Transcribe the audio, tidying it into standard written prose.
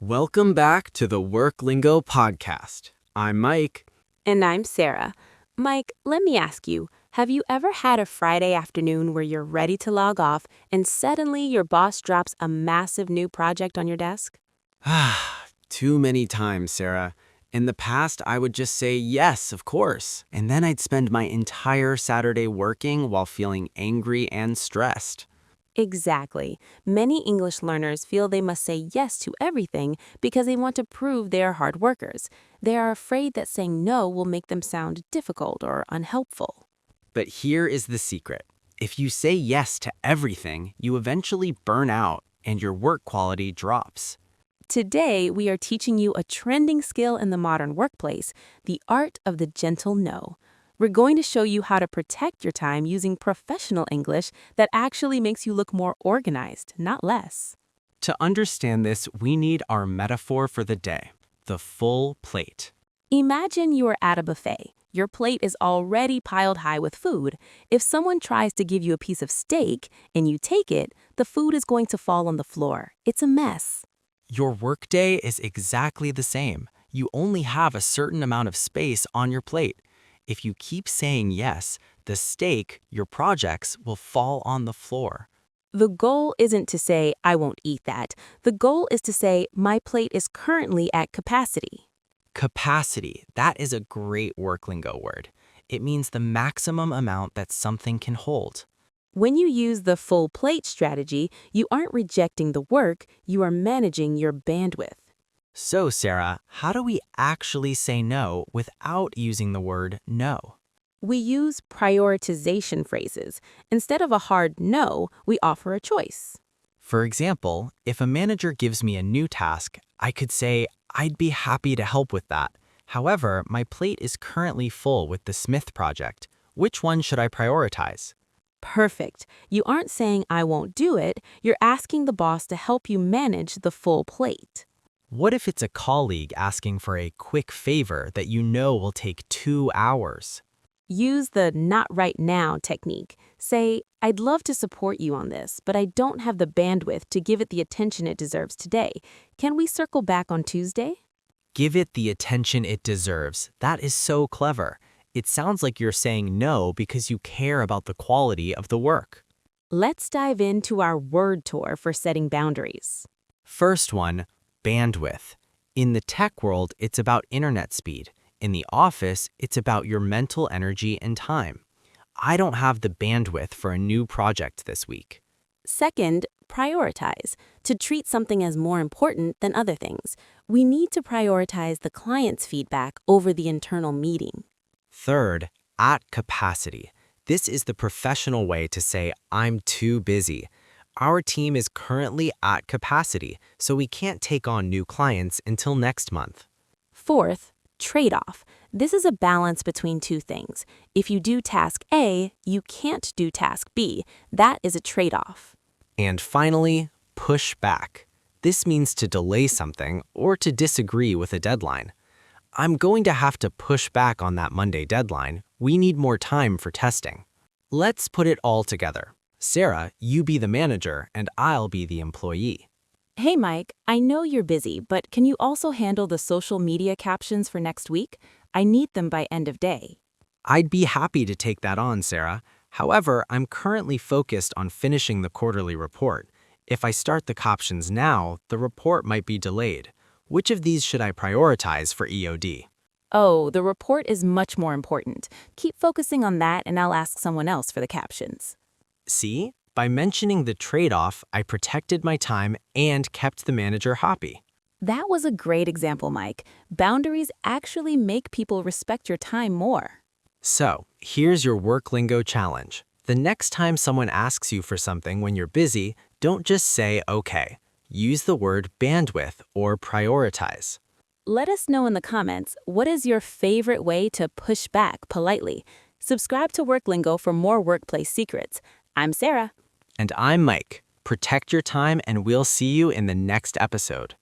Welcome back to the Worklingo podcast. I'm Mike. And I'm Sarah. Mike, let me ask you, have you ever had a Friday afternoon where you're ready to log off and suddenly your boss drops a massive new project on your desk? Too many times, Sarah. In the past, I would just say yes, of course, and then I'd spend my entire Saturday working while feeling angry and stressed. Exactly. Many English learners feel they must say yes to everything because they want to prove they are hard workers. They are afraid that saying no will make them sound difficult or unhelpful. But here is the secret. If you say yes to everything, you eventually burn out and your work quality drops. Today, we are teaching you a trending skill in the modern workplace, the art of the gentle no. We're going to show you how to protect your time using professional English that actually makes you look more organized, not less. To understand this, we need our metaphor for the day, the full plate. Imagine you are at a buffet. Your plate is already piled high with food. If someone tries to give you a piece of steak and you take it, the food is going to fall on the floor. It's a mess. Your workday is exactly the same. You only have a certain amount of space on your plate. If you keep saying yes, the steak, your projects, will fall on the floor. The goal isn't to say, I won't eat that. The goal is to say, my plate is currently at capacity. Capacity, that is a great worklingo word. It means the maximum amount that something can hold. When you use the full plate strategy, you aren't rejecting the work, you are managing your bandwidth. So, Sarah, how do we actually say no without using the word no? We use prioritization phrases. Instead of a hard no, we offer a choice. For example, if a manager gives me a new task, I could say, I'd be happy to help with that. However, my plate is currently full with the Smith project. Which one should I prioritize? Perfect. You aren't saying I won't do it, you're asking the boss to help you manage the full plate. What if it's a colleague asking for a quick favor that you know will take 2 hours? Use the not right now technique. Say, I'd love to support you on this, but I don't have the bandwidth to give it the attention it deserves today. Can we circle back on Tuesday? Give it the attention it deserves. That is so clever. It sounds like you're saying no because you care about the quality of the work. Let's dive into our word tour for setting boundaries. First one, bandwidth. In the tech world, it's about internet speed. In the office, it's about your mental energy and time. I don't have the bandwidth for a new project this week. Second, prioritize. To treat something as more important than other things, we need to prioritize the client's feedback over the internal meeting. Third, at capacity. This is the professional way to say, I'm too busy. Our team is currently at capacity, so we can't take on new clients until next month. Fourth, trade-off. This is a balance between two things. If you do task A, you can't do task B. That is a trade-off. And finally, push back. This means to delay something or to disagree with a deadline. I'm going to have to push back on that Monday deadline. We need more time for testing. Let's put it all together. Sarah, you be the manager and I'll be the employee. Hey Mike, I know you're busy, but can you also handle the social media captions for next week? I need them by end of day. I'd be happy to take that on, Sarah. However, I'm currently focused on finishing the quarterly report. If I start the captions now, the report might be delayed. Which of these should I prioritize for EOD? Oh, the report is much more important. Keep focusing on that and I'll ask someone else for the captions. See? By mentioning the trade-off, I protected my time and kept the manager happy. That was a great example, Mike. Boundaries actually make people respect your time more. So, here's your Worklingo challenge. The next time someone asks you for something when you're busy, don't just say okay. Use the word bandwidth or prioritize. Let us know in the comments, what is your favorite way to push back politely? Subscribe to Worklingo for more workplace secrets. I'm Sarah. And I'm Mike. Protect your time and we'll see you in the next episode.